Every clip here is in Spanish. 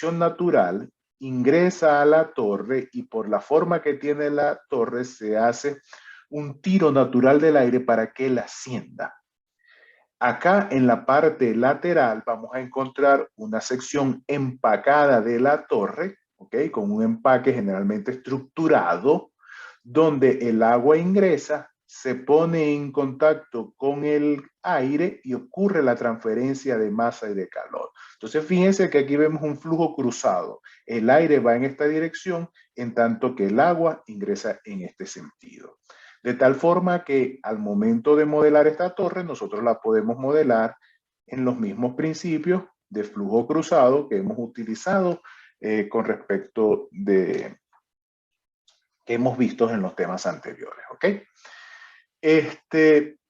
sección natural, ingresa a la torre y por la forma que tiene la torre se hace un tiro natural del aire para que él ascienda. Acá en la parte lateral vamos a encontrar una sección empacada de la torre, ¿ok? Con un empaque generalmente estructurado, donde el agua ingresa, se pone en contacto con el aire y ocurre la transferencia de masa y de calor. Entonces, fíjense que aquí vemos un flujo cruzado. El aire va en esta dirección, en tanto que el agua ingresa en este sentido. De tal forma que al momento de modelar esta torre, nosotros la podemos modelar en los mismos principios de flujo cruzado que hemos utilizado con respecto de que hemos visto en los temas anteriores, ¿ok?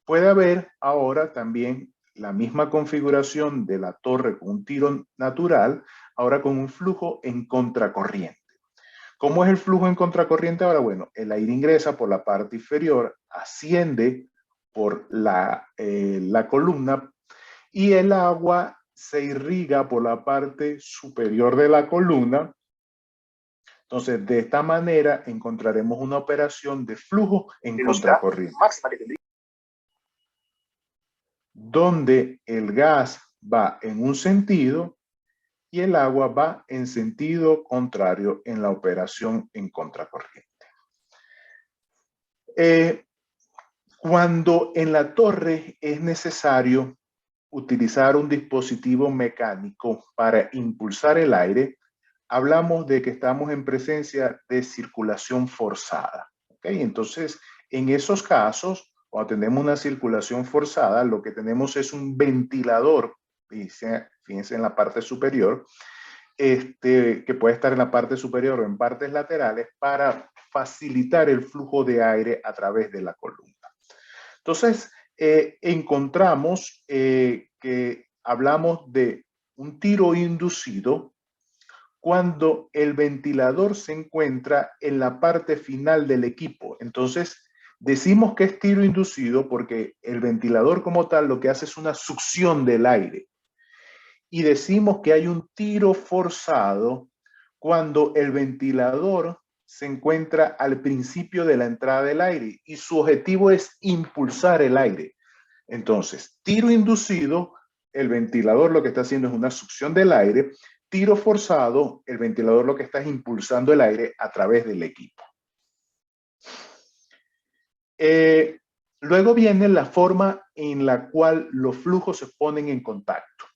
Puede haber ahora también la misma configuración de la torre con un tiro natural, ahora con un flujo en contracorriente. ¿Cómo es el flujo en contracorriente ahora? Bueno, el aire ingresa por la parte inferior, asciende por la columna y el agua se irriga por la parte superior de la columna. Entonces, de esta manera encontraremos una operación de flujo en contracorriente, donde el gas va en un sentido y el agua va en sentido contrario en la operación en contracorriente. Cuando en la torre es necesario utilizar un dispositivo mecánico para impulsar el aire, hablamos de que estamos en presencia de circulación forzada. ¿Okay? Entonces, en esos casos, cuando tenemos una circulación forzada, lo que tenemos es un ventilador, fíjense en la parte superior, que puede estar en la parte superior o en partes laterales para facilitar el flujo de aire a través de la columna. Entonces, encontramos que hablamos de un tiro inducido cuando el ventilador se encuentra en la parte final del equipo. Entonces, decimos que es tiro inducido porque el ventilador como tal lo que hace es una succión del aire. Y decimos que hay un tiro forzado cuando el ventilador se encuentra al principio de la entrada del aire y su objetivo es impulsar el aire. Entonces, tiro inducido, el ventilador lo que está haciendo es una succión del aire. Tiro forzado, el ventilador lo que está es impulsando el aire a través del equipo. Luego viene la forma en la cual los flujos se ponen en contacto.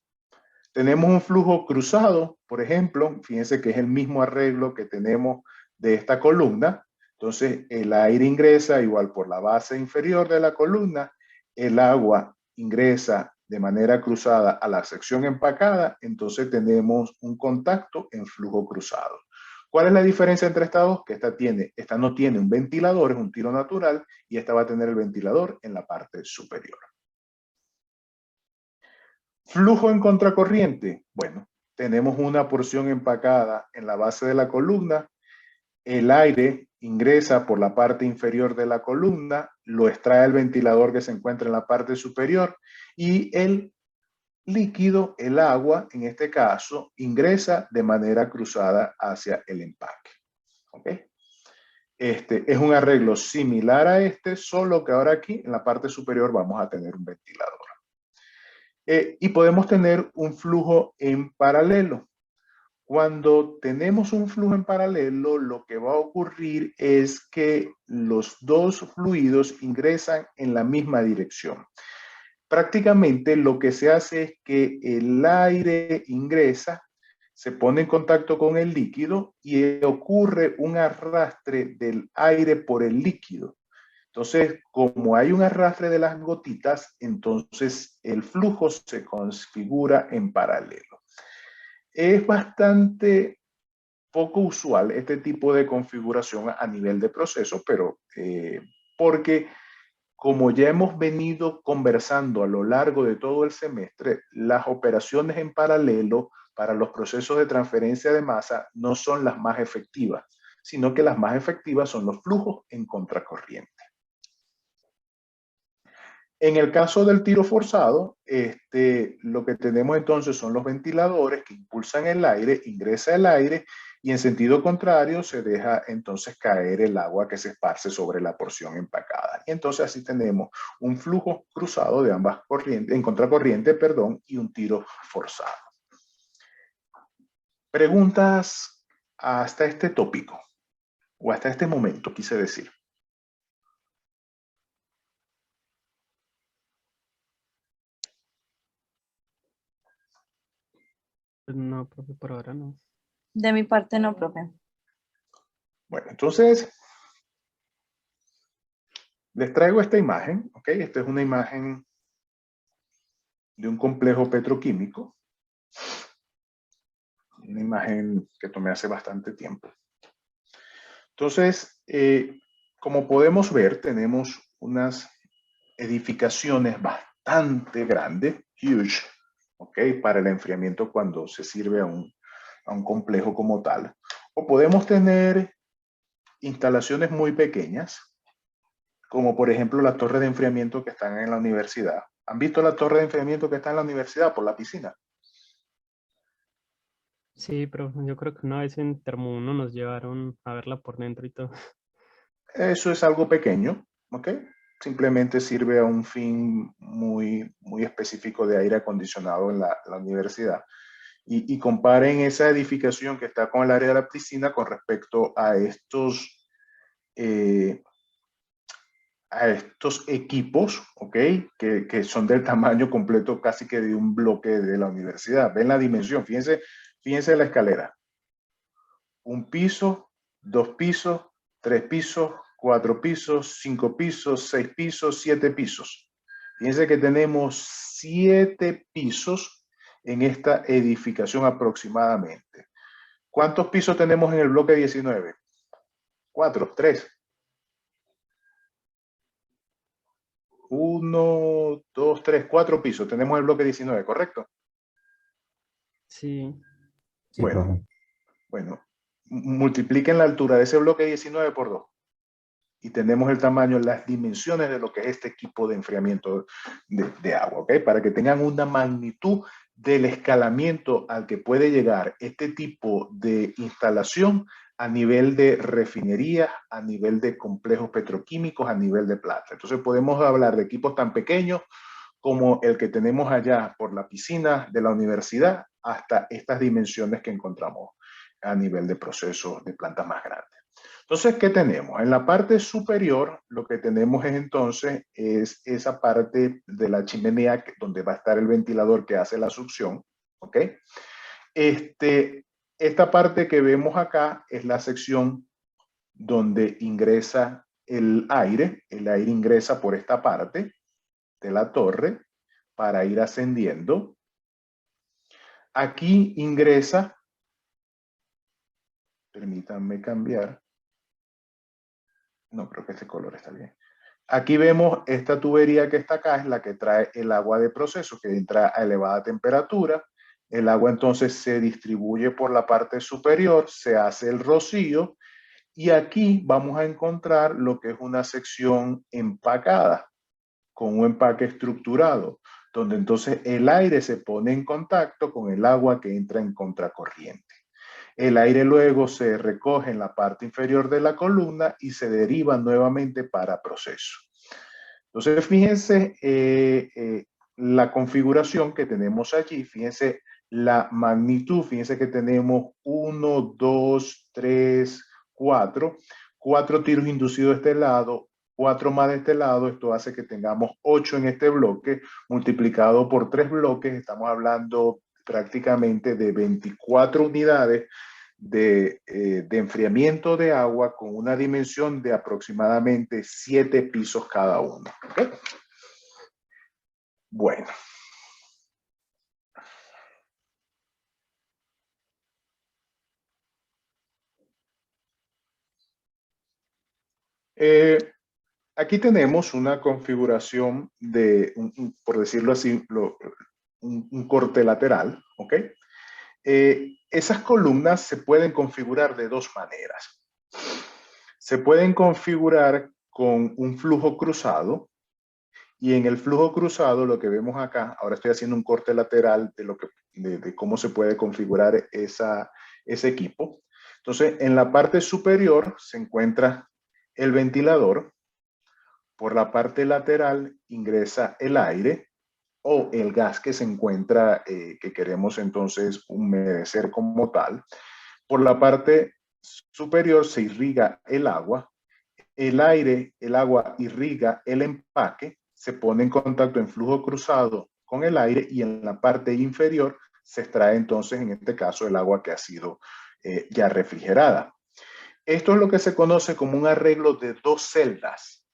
Tenemos un flujo cruzado, por ejemplo, fíjense que es el mismo arreglo que tenemos de esta columna. Entonces, el aire ingresa igual por la base inferior de la columna, el agua ingresa de manera cruzada a la sección empacada, entonces tenemos un contacto en flujo cruzado. ¿Cuál es la diferencia entre estas dos? Que esta no tiene un ventilador, es un tiro natural, y esta va a tener el ventilador en la parte superior. Flujo en contracorriente. Bueno, tenemos una porción empacada en la base de la columna. El aire ingresa por la parte inferior de la columna, lo extrae el ventilador que se encuentra en la parte superior y el líquido, el agua, en este caso, ingresa de manera cruzada hacia el empaque. ¿Ok? Este es un arreglo similar a solo que ahora aquí en la parte superior vamos a tener un ventilador. Y podemos tener un flujo en paralelo. Cuando tenemos un flujo en paralelo, lo que va a ocurrir es que los dos fluidos ingresan en la misma dirección. Prácticamente lo que se hace es que el aire ingresa, se pone en contacto con el líquido y ocurre un arrastre del aire por el líquido. Entonces, como hay un arrastre de las gotitas, entonces el flujo se configura en paralelo. Es bastante poco usual este tipo de configuración a nivel de proceso, pero porque como ya hemos venido conversando a lo largo de todo el semestre, las operaciones en paralelo para los procesos de transferencia de masa no son las más efectivas, sino que las más efectivas son los flujos en contracorriente. En el caso del tiro forzado, lo que tenemos entonces son los ventiladores que impulsan el aire, ingresa el aire y en sentido contrario se deja entonces caer el agua que se esparce sobre la porción empacada. Y entonces así tenemos un flujo cruzado de ambas corrientes, en contracorriente, perdón, y un tiro forzado. Preguntas hasta este tópico o hasta este momento, quise decir. No, profe, por ahora no. De mi parte no, profe. Bueno, entonces les traigo esta imagen, ¿ok? Esta es una imagen de un complejo petroquímico, una imagen que tomé hace bastante tiempo. Entonces, como podemos ver, tenemos unas edificaciones bastante grandes, huge, ¿ok? Para el enfriamiento cuando se sirve a un complejo como tal. O podemos tener instalaciones muy pequeñas, como por ejemplo las torres de enfriamiento que están en la universidad. ¿Han visto la torre de enfriamiento que está en la universidad por la piscina? Sí, profe, yo creo que una vez en Termo 1 nos llevaron a verla por dentro y todo. Eso es algo pequeño, ¿ok? Simplemente sirve a un fin muy específico de aire acondicionado en la universidad. Y comparen esa edificación que está con el área de la piscina con respecto eh, a estos equipos, ¿ok? Que son del tamaño completo casi que de un bloque de la universidad. Ven la dimensión, fíjense en la escalera. Un piso, dos pisos, tres pisos, cuatro pisos, cinco pisos, seis pisos, siete pisos. Fíjense que tenemos 7 pisos en esta edificación aproximadamente. ¿Cuántos pisos tenemos en el bloque 19? 4, 3. 1, 2, 3, 4 pisos. Tenemos el bloque 19, ¿correcto? Sí, Sí, Bueno, profe. bueno, multipliquen la altura de ese bloque 19 por 2 y tenemos el tamaño, las dimensiones de lo que es este equipo de enfriamiento de agua, ¿ok? Para que tengan una magnitud del escalamiento al que puede llegar este tipo de instalación a nivel de refinerías, a nivel de complejos petroquímicos, a nivel de planta. Entonces podemos hablar de equipos tan pequeños como el que tenemos allá por la piscina de la universidad hasta estas dimensiones que encontramos a nivel de procesos de plantas más grandes. Entonces, ¿qué tenemos? En la parte superior, lo que tenemos es entonces es esa parte de la chimenea donde va a estar el ventilador que hace la succión, ¿ok? Esta parte que vemos acá es la sección donde ingresa el aire ingresa por esta parte de la torre para ir ascendiendo. Aquí ingresa, permítanme cambiar, no creo que este color está bien. Aquí vemos esta tubería que está acá, es la que trae el agua de proceso, que entra a elevada temperatura. El agua entonces se distribuye por la parte superior, se hace el rocío y aquí vamos a encontrar lo que es una sección empacada, con un empaque estructurado, donde entonces el aire se pone en contacto con el agua que entra en contracorriente. El aire luego se recoge en la parte inferior de la columna y se deriva nuevamente para proceso. Entonces, fíjense la configuración que tenemos allí, fíjense la magnitud, fíjense que tenemos 1, 2, 3, 4, 4 tiros inducidos de este lado, 4 más de este lado, esto hace que tengamos 8 en este bloque, multiplicado por 3 bloques, estamos hablando prácticamente de 24 unidades de enfriamiento de agua con una dimensión de aproximadamente 7 pisos cada uno. ¿Okay? Bueno. Aquí tenemos una configuración de, por decirlo así, un corte lateral, ¿ok? Esas columnas se pueden configurar de dos maneras. Se pueden configurar con un flujo cruzado Y en el flujo cruzado, lo que vemos acá, ahora estoy haciendo un corte lateral de cómo se puede configurar ese equipo. Entonces, en la parte superior se encuentra el ventilador. Por la parte lateral ingresa el aire o el gas que se encuentra, que queremos entonces humedecer como tal. Por la parte superior se irriga el agua. El agua irriga el empaque, se pone en contacto en flujo cruzado con el aire y en la parte inferior se extrae entonces, en este caso, el agua que ha sido ya refrigerada. Esto es lo que se conoce como un arreglo de dos celdas.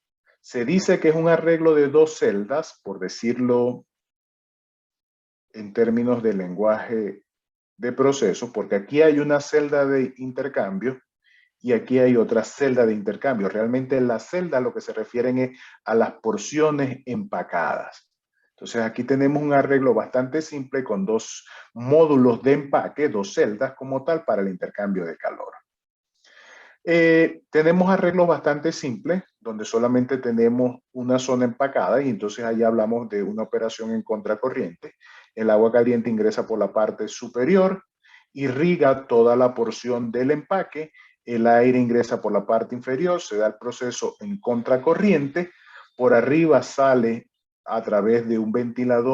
Se dice que es un arreglo de dos celdas, por decirlo en términos de lenguaje de proceso, porque aquí hay una celda de intercambio y aquí hay otra celda de intercambio. Realmente la celda lo que se refieren es a las porciones empacadas. Entonces aquí tenemos un arreglo bastante simple con dos módulos de empaque, dos celdas como tal para el intercambio de calor. Tenemos arreglos bastante simples, donde solamente tenemos una zona empacada y entonces ahí hablamos de una operación en contracorriente. El agua caliente ingresa por la parte superior, irriga toda la porción del empaque, el aire ingresa por la parte inferior, se da el proceso en contracorriente, por arriba sale a través de un ventilador